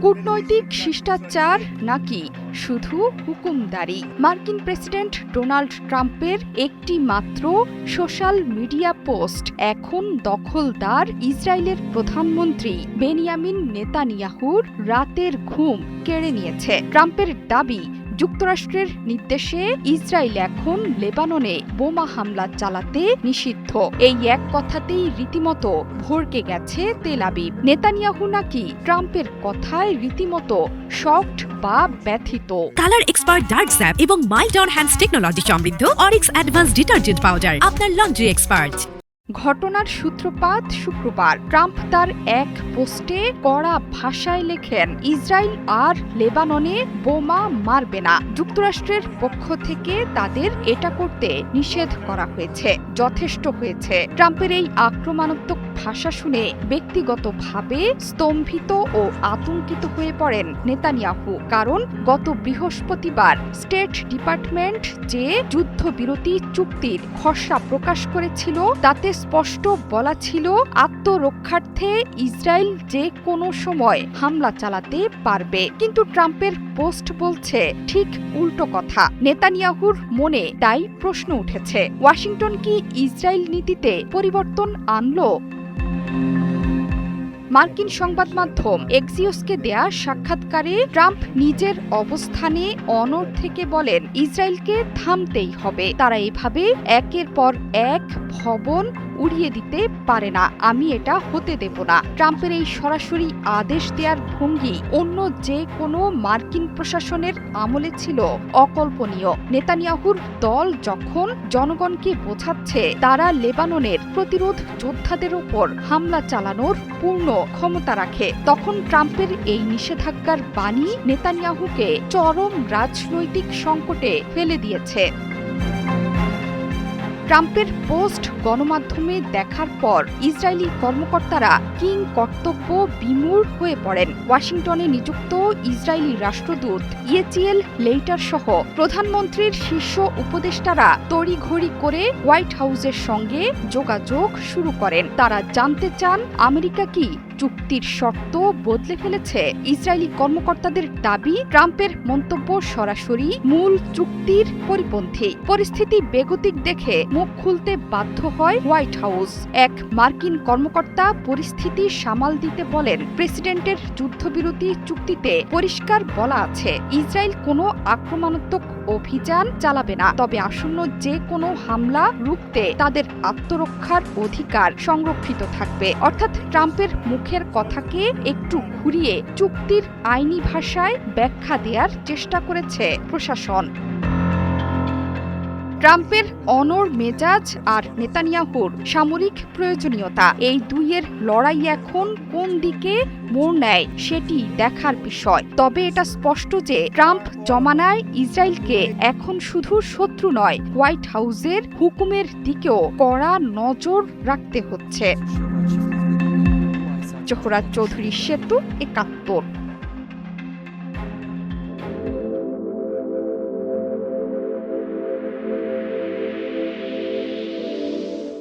কূটনৈতিক শিষ্টাচার নাকি শুধু হুকুমদারি? মার্কিন প্রেসিডেন্ট ডোনাল্ড ট্রাম্পের একটি মাত্র সোশ্যাল মিডিয়া পোস্ট এখন দখলদার ইসরায়েলের প্রধানমন্ত্রী বেনিয়ামিন নেতানিয়াহুর রাতের ঘুম কেড়ে নিয়েছে। ট্রাম্পের দাবি, যুক্তরাষ্ট্রের নির্দেশে ইসরায়েল এখন লেবাননে বোমা হামলা চালাতে নিষিদ্ধ। এই এক কথাতেই রীতিমতো ভড়কে গেছে তেল আবিব। নেতানিয়াহু নাকি ট্রাম্পের কথায় রীতিমতো শকড বা ব্যথিত। কালার এক্সপার্ট ডার্ক স্যাপ এবং মাইল্ড অন হ্যান্ডস টেকনোলজি সমৃদ্ধ অরিক্স অ্যাডভান্স ডিটারজেন্ট পাউডার, আপনার লন্ড্রি এক্সপার্ট। ঘটনার সূত্রপাত শুক্রবার। ট্রাম্প তার এক পোস্টে কড়া ভাষায় লেখেন, ইসরায়েল আর লেবাননে বোমা মারবে না। যুক্তরাষ্ট্রের পক্ষ থেকে তাদের এটা করতে নিষেধ করা হয়েছে, যথেষ্ট হয়েছে। ট্রাম্পের এই আক্রমণাত্মক ভাষা শুনে ব্যক্তিগতভাবে স্তম্ভিত ও আতঙ্কিত হয়ে পড়েন নেতানিয়াহু। কারণ গত বৃহস্পতিবার স্টেট ডিপার্টমেন্ট যে যুদ্ধবিরতি চুক্তির খসড়া প্রকাশ করেছিল তাতে স্পষ্ট বলা ছিল, আত্মরক্ষার্থে ইসরায়েল যে কোনো সময় হামলা চালাতে পারবে। কিন্তু ট্রাম্পের পোস্ট বলছে ঠিক উল্টো কথা। নেতানিয়াহুর মনে তাই প্রশ্ন উঠেছে, ওয়াশিংটন কি ইসরায়েল নীতিতে পরিবর্তন আনলো? মার্কিন সংবাদ মাধ্যম এক্সিওসকে দেয়া সাক্ষাৎকারে ট্রাম্প নিজের অবস্থানে অনড় থেকে বলেন, ইসরায়েলকে থামতেই হবে। তারা এভাবে একের পর এক ভবন উড়িয়ে দিতে পারে না, আমি এটা হতে দেব না। ট্রাম্পের এই সরাসরি আদেশ দেওয়ার ভঙ্গি অন্য যে কোনো মার্কিন প্রশাসনের আমলে ছিল অকল্পনীয়। নেতানিয়াহুর দল যখন জনগণকে বোঝাচ্ছে তারা লেবাননের প্রতিরোধ যোদ্ধাদের ওপর হামলা চালানোর পূর্ণ ক্ষমতা রাখে, তখন ট্রাম্পের এই নিষেধাজ্ঞার বাণী নেতানিয়াহুকে চরম রাজনৈতিক সংকটে ফেলে দিয়েছে। ট্রাম্পের পোস্ট গণমাধ্যমে দেখার পর ইসরায়েলি কর্মকর্তারা কিং কর্তব্য বিমূঢ় হয়ে পড়েন। ওয়াশিংটনে নিযুক্ত ইসরায়েলি রাষ্ট্রদূত ইয়েচিয়েল লেইটার সহ প্রধানমন্ত্রীর শীর্ষ উপদেষ্টারা তড়িঘড়ি করে হোয়াইট হাউসের সঙ্গে যোগাযোগ শুরু করেন। তারা জানতে চান, আমেরিকা কি চুক্তির শর্ত বদলে ফেলেছে? ইসরায়েলি কর্মকর্তাদের দাবি, ট্রাম্পের মন্তব্য সরাসরি মূল চুক্তির পরিপন্থী। পরিস্থিতি বেগতিক দেখে মুখ খুলতে বাধ্য হয় হোয়াইট হাউস। এক মার্কিন কর্মকর্তা পরিস্থিতি সামাল দিতে বলেন, প্রেসিডেন্টের যুদ্ধবিরতি চুক্তিতে পরিষ্কার বলা আছে, ইসরায়েল কোনো আক্রমণাত্মক অভিযান চালাবে না, তবে আসন্ন যে কোনো হামলা রুখতে তাদের আত্মরক্ষার অধিকার সংরক্ষিত থাকবে। অর্থাৎ ট্রাম্পের মুখের কথাকে একটু ঘুরিয়ে চুক্তির আইনি ভাষায় ব্যাখ্যা দেওয়ার চেষ্টা করেছে প্রশাসন। ট্রাম্পের অনড় মেজাজ আর নেতানিয়াহুর সামরিক প্রয়োজনীয়তা, এই দুইয়ের লড়াই এখন কোন দিকে মোড় নেয় সেটি দেখার বিষয়। তবে এটা স্পষ্ট যে ট্রাম্প জমানায় ইসরায়েলকে এখন শুধু শত্রু নয়, হোয়াইট হাউসের হুকুমের দিকেও কড়া নজর রাখতে হচ্ছে। জোহরা চৌধুরী, সেতু ৭১।